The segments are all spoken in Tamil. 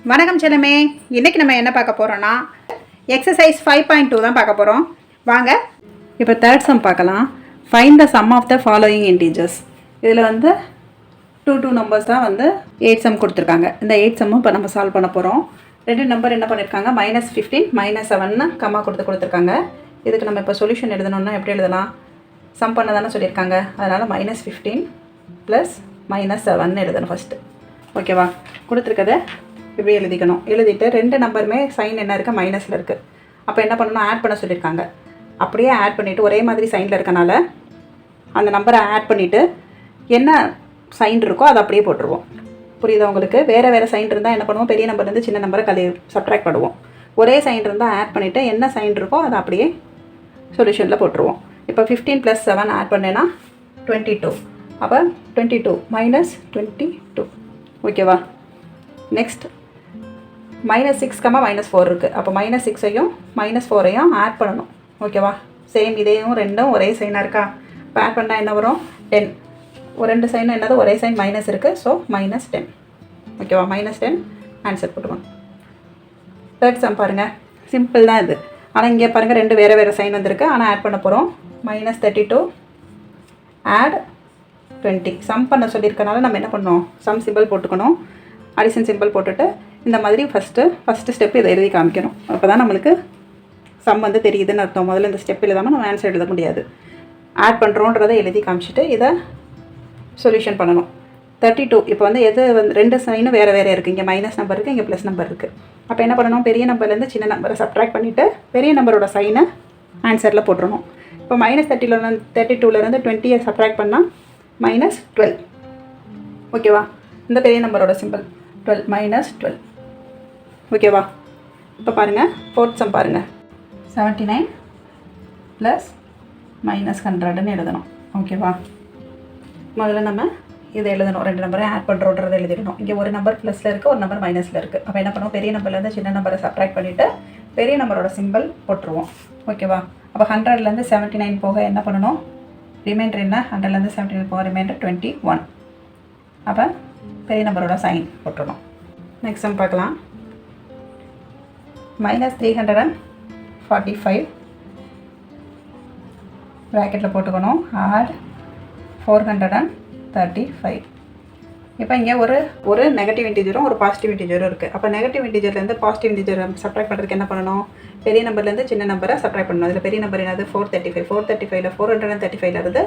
வணக்கம் செல்லமே. இன்றைக்கி நம்ம என்ன பார்க்க போகிறோன்னா எக்ஸசைஸ் 5.2 தான் பார்க்க போகிறோம். வாங்க இப்போ தேர்ட் சம் பார்க்கலாம். Find the sum of the following integers. இதில் வந்து டூ நம்பர்ஸ் தான் வந்து 8 சம் கொடுத்துருக்காங்க. இந்த 8 சம்மும் இப்போ நம்ம சால்வ் பண்ண போகிறோம். ரெண்டு நம்பர் என்ன பண்ணியிருக்காங்க, -15 -7 கம்மா கொடுத்துருக்காங்க. இதுக்கு நம்ம இப்போ சொல்யூஷன் எழுதணும்னா எப்படி எழுதலாம், சம் பண்ண தானே சொல்லியிருக்காங்க. அதனால் -15 + -7 எழுதணும் ஃபஸ்ட்டு. ஓகேவா? கொடுத்துருக்கதை இப்படி எழுதிக்கணும். எழுதிட்டு ரெண்டு நம்பருமே சைன் என்ன இருக்குது, மைனஸில் இருக்குது. அப்போ என்ன பண்ணணும், ஆட் பண்ண சொல்லியிருக்காங்க. அப்படியே ஆட் பண்ணிவிட்டு ஒரே மாதிரி சைனில் இருக்கனால அந்த நம்பரை ஆட் பண்ணிவிட்டு என்ன சைன் இருக்கோ அதை அப்படியே போட்டுருவோம். புரியுதா உங்களுக்கு? வேறு சைன் இருந்தால் என்ன பண்ணுவோம், பெரிய நம்பர்லேருந்து சின்ன நம்பரை சப்ட்ராக்ட் பண்ணுவோம். ஒரே சைன் இருந்தால் ஆட் பண்ணிவிட்டு என்ன சைன் இருக்கோ அதை அப்படியே சொல்யூஷனில் போட்டுருவோம். இப்போ 15 + 7 ஆட் பண்ணேன்னா 22. அப்போ 22 - 22. ஓகேவா? நெக்ஸ்ட் -6, -4 இருக்குது. அப்போ -6ஐயும் -4ஐயும் ஆட் பண்ணணும். ஓகேவா? சேம் இதையும் ரெண்டும் ஒரே சைனாக இருக்கா. இப்போ ஆட் பண்ணால் என்ன வரும், 10. ஒரு ரெண்டு சைனும் என்னது, ஒரே சைன் மைனஸ் இருக்குது. ஸோ -10. ஓகேவா? -10 ஆன்சர் போட்டுக்கணும். தேர்ட் சம் பாருங்கள், சிம்பிள் தான் இது. ஆனால் இங்கே பாருங்கள் ரெண்டு வேறு சைன் வந்திருக்கு. ஆனால் ஆட் பண்ண போகிறோம். -32 ஆட் 20. சம் பண்ண சொல்லியிருக்கனால நம்ம என்ன பண்ணோம், சம் சிம்பிள் போட்டுக்கணும். அடிஷன் சிம்பிள் போட்டுட்டு இந்த மாதிரி ஃபஸ்ட்டு ஸ்டெப் இதை எழுதி காமிக்கணும். அப்போ தான் நம்மளுக்கு சம் வந்து தெரியுதுன்னு அர்த்தம். முதல்ல இந்த ஸ்டெப் எழுதாமல் நம்ம ஆன்சர் எழுத முடியாது. ஆட் பண்ணுறோன்றதை எழுதி காமிச்சிட்டு இதை சொல்யூஷன் பண்ணணும். 32 இப்போ வந்து எது வந்து ரெண்டு சைனும் வேறு இருக்குது. இங்கே மைனஸ் நம்பர் இருக்குது, இங்கே ப்ளஸ் நம்பர் இருக்குது. அப்போ என்ன பண்ணணும், பெரிய நம்பர்லேருந்து சின்ன நம்பரை சப்ட்ராக்ட் பண்ணிவிட்டு பெரிய நம்பரோட சைனை ஆன்சரில் போட்டுருணும். இப்போ -32லேருந்து 20 சப்ட்ராக்ட் பண்ணால் -12. ஓகேவா? இந்த பெரிய நம்பரோட சிம்பிள் 12 -12. ஓகேவா? இப்போ பாருங்கள் ஃபோர்த் சம் பாருங்கள். 79 + -100ன்னு எழுதணும். ஓகேவா? முதல்ல நம்ம இதை எழுதணும். ரெண்டு நம்பரை ஆட் பண்ணுறோன்றதை எழுதிடணும். இங்கே ஒரு நம்பர் ப்ளஸில் இருக்குது, ஒரு நம்பர் மைனஸில் இருக்குது. அப்போ என்ன பண்ணுவோம், பெரிய நம்பர்லேருந்து சின்ன நம்பரை சப்ட்ராக்ட் பண்ணிவிட்டு பெரிய நம்பரோட சிம்பிள் போட்டுருவோம். ஓகேவா? அப்போ 100லேருந்து 79 போக என்ன பண்ணணும், ரிமைண்டர் என்ன, 100லேருந்து 79 போக ரிமைண்டர் 21. அப்போ பெரிய நம்பரோட சைன் போட்டுடணும். நெக்ஸ்ட் சம் பார்க்கலாம். -345 ப்ராக்கெட்டில் போட்டுக்கணும். ஆட் 435. இப்போ இங்கே ஒரு நெகட்டிவ் இன்டிஜரும் ஒரு பாசிட்டிவ் இன்டிஜரும் இருக்குது. அப்போ நெகட்டிவ் இன்டிஜர்லேருந்து பாசிட்டிவ் இன்டிஜரை சப்ட்ராக்ட் பண்ணுறதுக்கு என்ன பண்ணணும், பெரிய நம்பர்லேருந்து சின்ன நம்பரை சப்ட்ராக்ட் பண்ணணும். அதில் பெரிய நம்பர் என்னது, 435. 435ல் 435லேருந்து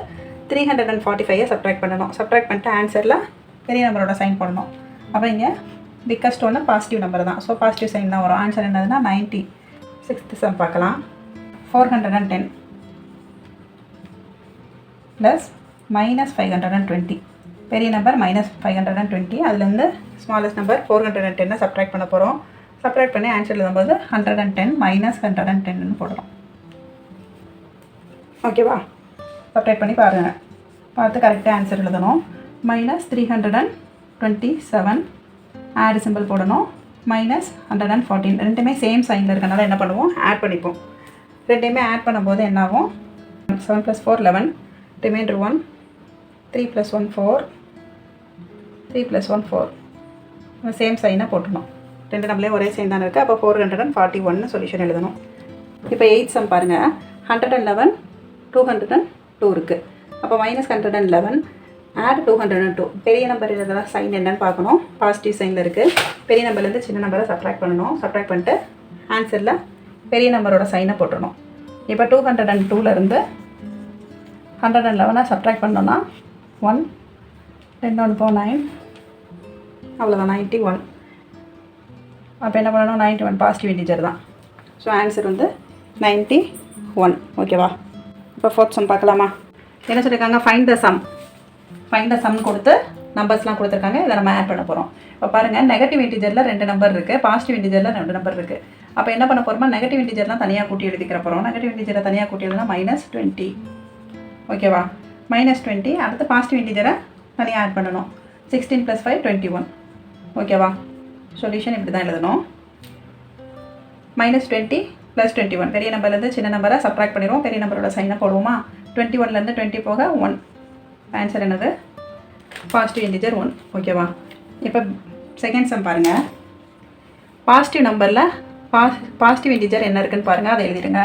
345 சப்ட்ராக்ட் பண்ணணும். சப்ட்ராக்ட் பண்ணிட்டு ஆன்சரில் பெரிய நம்பரோட சைன் போடணும். அப்போ இங்கே பிக்கஸ்ட் ஒன்று பாசிட்டிவ் நம்பர் தான். ஸோ பாசிட்டிவ் சைன் தான் வரும். ஆன்சர் என்னதுன்னா 90. சிக்ஸ்த் சம் பார்க்கலாம். 410 + -520. பெரிய நம்பர் -520. அதுலேருந்து ஸ்மாலஸ்ட் நம்பர் 410 சப்ட்ராக்ட் பண்ண போகிறோம். சப்ட்ராக்ட் பண்ணி ஆன்சர் எழுதும்போது 110 - 110ன்னு போடுறோம். ஓகேவா? சப்ட்ராக்ட் பண்ணி பாருங்கள், பார்த்து கரெக்டாக ஆன்சர் எழுதணும். -327 ஆட் சிம்பிள் போடணும். -114 ரெண்டுமே சேம் சைனில் இருக்கனால என்ன பண்ணுவோம், ஆட் பண்ணிப்போம். ரெண்டையுமே ஆட் பண்ணும்போது என்ன ஆகும், 7 + 4 11, ரிமைண்டர் 1, 3 + 1 4, 3 + 1 4. சேம் சைனை போட்டணும். ரெண்டு நம்மளே ஒரே சைன் தானே இருக்குது. அப்போ 441 சொல்யூஷன் எழுதணும். இப்போ 8 சம் பாருங்கள். 111 202 இருக்குது. அப்போ -111 ஆட் 202. பெரிய நம்பர் இதெல்லாம் சைன் என்னன்னு பார்க்கணும். பாசிட்டிவ் சைனில் இருக்குது. பெரிய நம்பர்லேருந்து சின்ன நம்பரை சப்ட்ராக்ட் பண்ணணும். சப்ட்ராக்ட் பண்ணிட்டு ஆன்சரில் பெரிய நம்பரோட சைனை போட்டுடணும். இப்போ 202லேருந்து 111 சப்ட்ராக்ட் பண்ணோன்னா 1 2 1 4 9, அவ்வளோதான் 91. அப்போ என்ன பண்ணணும், 91 பாசிட்டிவ் இன்டிஜர் தான். ஸோ ஆன்சர் வந்து 91. ஓகேவா? இப்போ ஃபோர்த் சம் பார்க்கலாமா. என்ன சொல்லியிருக்காங்க, ஃபைண்ட் த சம் கொடுத்து நம்பர்ஸ்லாம் கொடுத்துருக்காங்க. இதை நம்ம ஆட் பண்ண போகிறோம். இப்போ பாருங்கள், நெகட்டிவ் இன்டிஜரில் 2 நம்பர் இருக்குது, பாசிட்டிவ் இன்டிஜரில் 2 நம்பர் இருக்குது. அப்போ என்ன பண்ண போகிறோமா, நெகட்டிவ் இன்டிஜர்லாம் தனியாக கூட்டி எழுதிக்கிற போகிறோம். நெகட்டிவ் இன்டிஜரை தனியாக கூட்டி எழுதுனா -20. ஓகேவா? -20. அடுத்து பாசிட்டிவ் இன்டிஜரை தனியாக ஆட் பண்ணணும். 16 + 5 21. ஓகேவா? சொல்யூஷன் இப்படி தான் எழுதணும். -20 + 21. பெரிய நம்பர்லேருந்து சின்ன நம்பரை சப்ட்ராக்ட் பண்ணிடுவோம். பெரிய நம்பரோட சைனை போடுவோமா. 21லேருந்து 20 போக 1. ஆன்சர் என்னது, பாசிட்டிவ் இன்டிஜர் 1. ஓகேவா? இப்போ செகண்ட் சம் பாருங்கள். பாசிட்டிவ் நம்பரில் பாசிட்டிவ் இன்டிஜர் என்ன இருக்குன்னு பாருங்கள், அதை எழுதிடுங்க.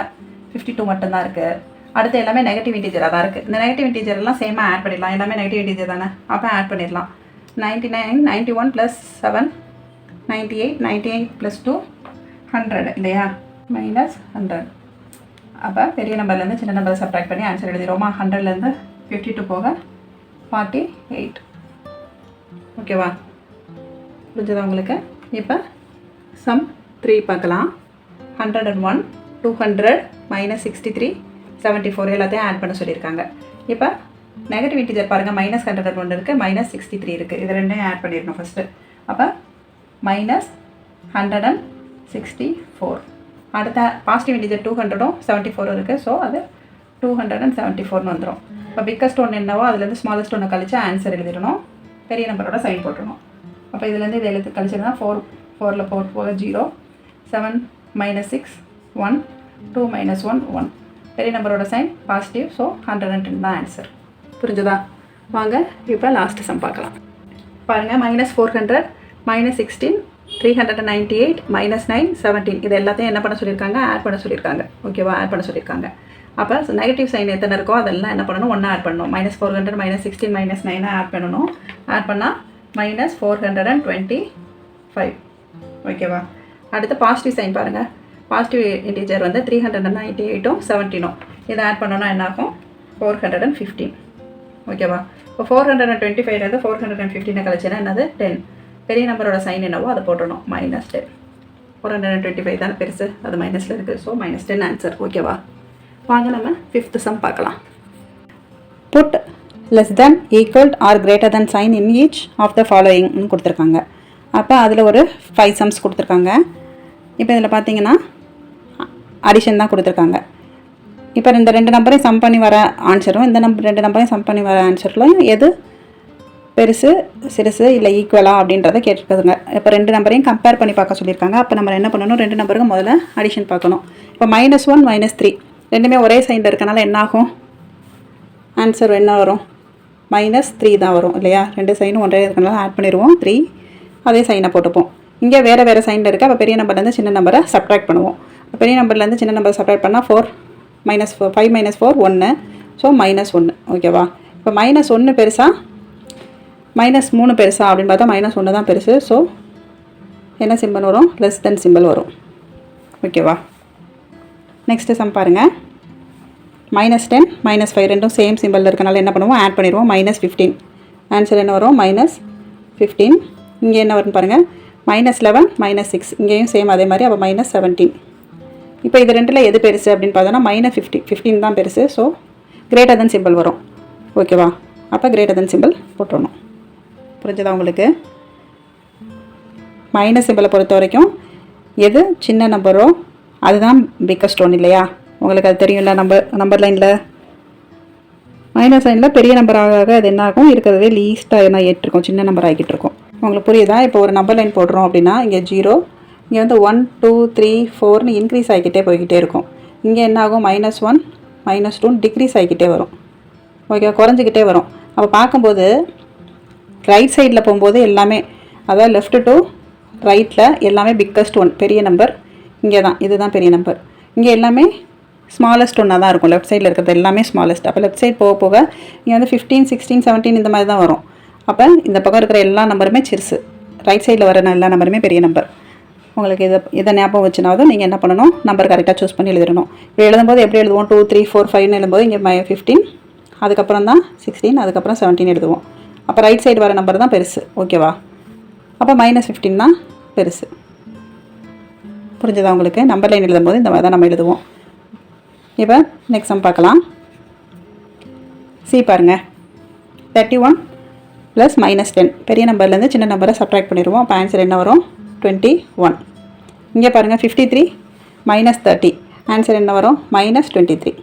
52 மட்டும்தான் இருக்குது. அடுத்து எல்லாமே நெகட்டிவ் இன்டிஜராக தான் இருக்குது. இந்த நெகட்டிவ் இன்டிஜர் எல்லாம் சேமாக ஆட் பண்ணிடலாம். எல்லாமே நெகட்டிவ் இன்டிஜர் தானே, அப்போ ஆட் பண்ணிடலாம். 99 91 + 7 98 98 + 2 100 இல்லையா, -100. அப்போ பெரிய நம்பர்லேருந்து சின்ன நம்பரை சப்ட்ராக்ட் பண்ணி ஆன்சர் எழுதிடுவோமா. 100லேருந்து 52 போக 48. ஓகேவா, புரிஞ்சதா உங்களுக்கு? இப்போ சம் 3 பார்க்கலாம். 101 200 -63 74 எல்லாத்தையும் ஆட் பண்ண சொல்லியிருக்காங்க. இப்போ நெகட்டிவ் இன்டிஜர் பாருங்கள், -101 இருக்குது, -63 இருக்குது. இது ரெண்டையும் ஆட் பண்ணிடணும் ஃபஸ்ட்டு. அப்போ -164. அடுத்த பாசிட்டிவ் இன்டிஜர் 200ம் 74 இருக்குது. ஸோ அது 274 வந்துடும். இப்போ பிக்கஸ்ட் ஒன்று என்னவோ அதுலேருந்து ஸ்மாலஸ்ட் ஒன்று கழிச்சு ஆன்சர் எழுதிடணும். பெரிய நம்பரோட சைன் போட்டுடணும். அப்போ இதுலேருந்து இதை எழுத்து கழிச்சிருந்தா 4ல் 4 போக 0 7 -6 1 2 -1 1. பெரிய நம்பரோட சைன் பாசிட்டிவ். ஸோ 110 தான் ஆன்சர். புரிஞ்சுதா? வாங்க இப்போ லாஸ்ட்டு சம் பார்க்கலாம். பாருங்கள், -400 -16 398 -9 17 இது எல்லாத்தையும் என்ன பண்ண சொல்லியிருக்காங்க, ஆட் பண்ண சொல்லியிருக்காங்க. ஓகேவா, ஆட் பண்ண சொல்லியிருக்காங்க. அப்போ நெகட்டிவ் சைன் எத்தனை இருக்கோ அதெல்லாம் என்ன பண்ணணும், ஒன்றா ஆட் பண்ணணும். -400 -16 -9 ஆட் பண்ணணும். ஆட் பண்ணால் -425. ஓகேவா, அடுத்து பாசிட்டிவ் சைன் பாருங்கள். பாசிட்டிவ் இன்டிஜர் வந்து 398ம் 17ம் இதை ஆட் பண்ணோன்னா என்னாகும், 415. ஓகேவா, இப்போ 425லேருந்து 415 கழிச்சுன்னா என்னது 10. பெரிய நம்பரோட சைன் என்னவோ அதை போட்டணும், -10. 425 தானே பெருசு, அது மைனஸில் இருக்குது. So -10 answer. ஓகேவா, வாங்க நம்ம 5th சம் பார்க்கலாம். Put less than equal or greater than sign in each of the following கொடுத்துருக்காங்க. அப்போ அதில் ஒரு 5 சம்ஸ் கொடுத்துருக்காங்க. இப்போ இதில் பார்த்தீங்கன்னா அடிஷன் தான் கொடுத்துருக்காங்க. இப்போ இந்த 2 நம்பரையும் சம் பண்ணி வர ஆன்சரும் இந்த 2 நம்பரையும் சம் பண்ணி வர ஆன்சர்லையும் எது பெருசு சிறுசு இல்லை ஈக்குவலா அப்படின்றத கேட்டிருக்குதுங்க. இப்போ 2 நம்பரையும் கம்பேர் பண்ணி பார்க்க சொல்லியிருக்காங்க. அப்போ நம்ம என்ன பண்ணணும், 2 நம்பருக்கு முதல்ல அடிஷன் பார்க்கணும். இப்போ -1 -3 ரெண்டுமே ஒரே சைனில் இருக்கனால என்ன ஆகும், ஆன்சர் என்ன வரும், -3 தான் வரும் இல்லையா. 2 சைனும் ஒன்றே இருக்கனால ஆட் பண்ணிடுவோம். 3 அதே சைனை போட்டுப்போம். இங்கே வேறு சைனில் இருக்குது. அப்போ பெரிய நம்பர்லேருந்து சின்ன நம்பரை சப்ட்ராக்ட் பண்ணுவோம். பெரிய நம்பர்லேருந்து சின்ன நம்பரை சப்ட்ராக்ட் பண்ணால் 5 -4 1. ஸோ -1. ஓகேவா, இப்போ -1 பெருசா -3 பெருசா அப்படின்னு பார்த்தா -1 தான் பெருசு. ஸோ என்ன சிம்பிள் வரும், லெஸ் தென் சிம்பிள் வரும். ஓகேவா, நெக்ஸ்ட்டு சம் பாருங்கள். -10 -5 ரெண்டும் சேம் சிம்பிளில் இருக்கனால என்ன பண்ணுவோம், ஆட் பண்ணிடுவோம். -15 ஆன்சர் என்ன வரும், -15. இங்கே என்ன வரும்னு பாருங்கள், -11 -6 இங்கேயும் சேம் அதே மாதிரி. அப்போ -17. இப்போ இது ரெண்டில் எது பெருசு அப்படின்னு பார்த்தோன்னா -15 தான் பெருசு. ஸோ கிரேட்டர் தென் சிம்பிள் வரும். ஓகேவா, அப்போ கிரேட்டர் தென் சிம்பிள் போட்டுடணும். புரிஞ்சதா உங்களுக்கு? மைனஸ் சிம்பிளை பொறுத்த வரைக்கும் எது சின்ன நம்பரோ அதுதான் பிக்கஸ்ட் ஒன் இல்லையா, உங்களுக்கு அது தெரியும்ல. நம்பர் லைனில் மைனஸ் லைனில் பெரிய நம்பராக அது என்ன ஆகும், இருக்கிறதே லீஸ்ட்டாக என்ன ஏற்றிருக்கும், சின்ன நம்பர் ஆகிட்டு இருக்கும். உங்களுக்கு புரியுதா? இப்போ ஒரு நம்பர் லைன் போடுறோம் அப்படின்னா இங்கே 0, இங்கே வந்து 1 2 3 4ன்னு இன்க்ரீஸ் ஆகிக்கிட்டே போய்கிட்டே இருக்கும். இங்கே என்ன ஆகும், -1 -2 டிக்ரீஸ் ஆகிக்கிட்டே வரும். ஓகே, குறைஞ்சிக்கிட்டே வரும். அப்போ பார்க்கும்போது ரைட் சைடில் போகும்போது எல்லாமே, அதாவது லெஃப்ட் டு ரைட்டில் எல்லாமே பிக்கஸ்ட் ஒன் பெரிய நம்பர் இங்கே தான், இதுதான் பெரிய நம்பர். இங்கே எல்லாமே ஸ்மாலஸ்ட் ஒன்னாக தான் இருக்கும். லெஃப்ட் சைடில் இருக்கிறது எல்லாமே ஸ்மாலஸ்ட். அப்போ லெஃப்ட் சைட் போக போக இங்கே வந்து 15 16 17 இந்த மாதிரி தான் வரும். அப்போ இந்த பக்கம் இருக்கிற எல்லா நம்பருமே சிறுசு, ரைட் சைடில் வர எல்லா நம்பருமே பெரிய நம்பர். உங்களுக்கு இதை ஞாபகம் வச்சுனாவது நீங்கள் என்ன பண்ணணும், நம்பர் கரெக்டாக சூஸ் பண்ணி எழுதிடணும். இப்போ எழுதும்போது எப்படி எழுதுவோம், 2 3 4 5ன்னு எழுதும்போது இங்கே 15, அதுக்கப்புறம் தான் 16, அதுக்கப்புறம் 17 எழுதுவோம். அப்போ ரைட் சைடு வர நம்பர் தான் பெருசு. ஓகேவா, அப்போ -15 தான் பெருசு. புரிஞ்சதா உங்களுக்கு? நம்பர் லைன் எழுதும்போது இந்த மாதிரி தான் நம்ம எழுதுவோம். இப்போ நெக்ஸ்ட் சம் பார்க்கலாம். சி பாருங்கள், 31 + -10 பெரிய நம்பர்லேருந்து சின்ன நம்பரை சப்ட்ராக்ட் பண்ணிடுவோம். அப்போ ஆன்சர் என்ன வரும், 21. இங்கே பாருங்கள் 53 - 30 ஆன்சர் என்ன வரும், -23.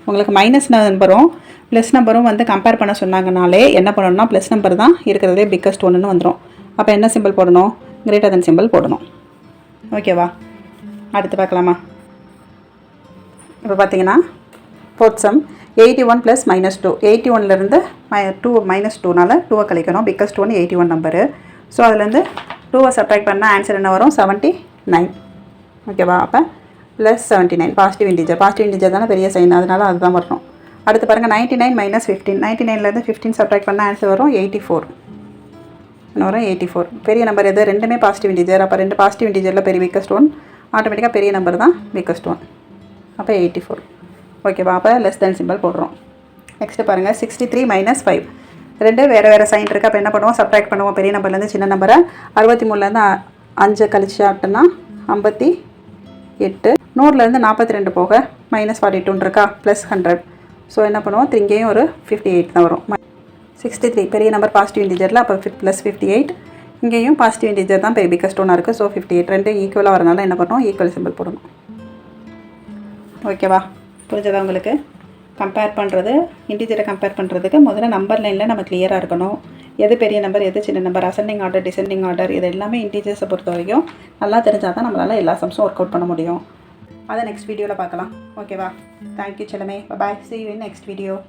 உங்களுக்கு மைனஸ் நம்பரும் ப்ளஸ் நம்பரும் வந்து கம்பேர் பண்ண சொன்னாங்கனாலே என்ன பண்ணணும்னா ப்ளஸ் நம்பர் தான் இருக்கிறதே பிக்கஸ்ட் ஒன்றுன்னு வந்துடும். அப்போ என்ன சிம்பிள் போடணும், கிரேட்டர் தென் சிம்பிள் போடணும். ஓகேவா, அடுத்து பார்க்கலாமா? இப்போ பார்த்தீங்கன்னா ஃபோர்த் சம் 81 + -2 81லேருந்து -2 -2னால 2 கழிக்கணும். Biggest one 81 number. ஸோ அதுலேருந்து 2 சப்ட்ராக்ட் பண்ணால் ஆன்சர் என்ன வரும் 79. ஓகேவா? அப்போ ப்ளஸ் 79 பாசிட்டிவ் இன்டிஜர் தானே பெரிய சைன், அதனால அதுதான் வரணும். அடுத்து பாருங்கள் 99 மைனஸ் 15. 99லேருந்து 15 சப்ட்ராக்ட் பண்ணால் ஆன்சர் வரும் 84. என்ன வரும் 84. பெரிய நம்பர் எது? ரெண்டுமே பாசிட்டிவ் இன்டிஜர். அப்போ 2 பாசிட்டிவ் இன்டிஜரில் பெரிய வீக்கஸ்ட் ஒன், ஆட்டோமேட்டிக்காக பெரிய நம்பர் தான் வீக்கஸ்ட் ஒன். அப்போ 84. ஓகேவா? அப்போ லெஸ் தென் சிம்பிள் போடுறோம். நெக்ஸ்ட்டு பாருங்கள் 63 மைனஸ் 5. ரெண்டு வேறு சைன் இருக்குது. அப்போ என்ன பண்ணுவோம்? சப்ட்ராக்ட் பண்ணுவோம் பெரிய நம்பர்லேருந்து சின்ன நம்பரை. 63லேருந்து 5 கழிச்சாட்டுன்னா 58. 100லேருந்து 42 போக மைனஸ் 42 இருக்கா, ப்ளஸ் 100. ஸோ என்ன பண்ணுவோம்? இங்கேயும் ஒரு 58 தான் வரும். 63 பெரிய நம்பர் பாசிட்டிவ் இன்டிஜரில், அப்போ ப்ளஸ் 58. இங்கேயும் பாசிட்டிவ் இன்டிஜர் தான் பிகஸ்ட் ஒன்னாக இருக்குது. ஸோ 58. ரெண்டும் ஈக்குவலாக வரனால என்ன பண்ணணும்? ஈக்குவல் சிம்பிள் போடணும். ஓகேவா? புரிஞ்சதா உங்களுக்கு? கம்பேர் பண்ணுறது, இன்டிஜரை கம்பேர் பண்ணுறதுக்கு முதல்ல நம்பர் லைனில் நம்ம கிளியராக இருக்கணும். எது பெரிய நம்பர், எது சின்ன number, ascending order, descending order, இது எல்லாமே இன்டிஜர்ஸை பொறுத்த வரைக்கும் நல்லா தெரிஞ்சால் தான் நம்மளால் எல்லா சம்ஸும் ஒர்க் அவுட் பண்ண முடியும். அதை நெக்ஸ்ட் வீடியோவில் பார்க்கலாம். ஓகேவா? Thank you Chellamae. Bye. See you in next video.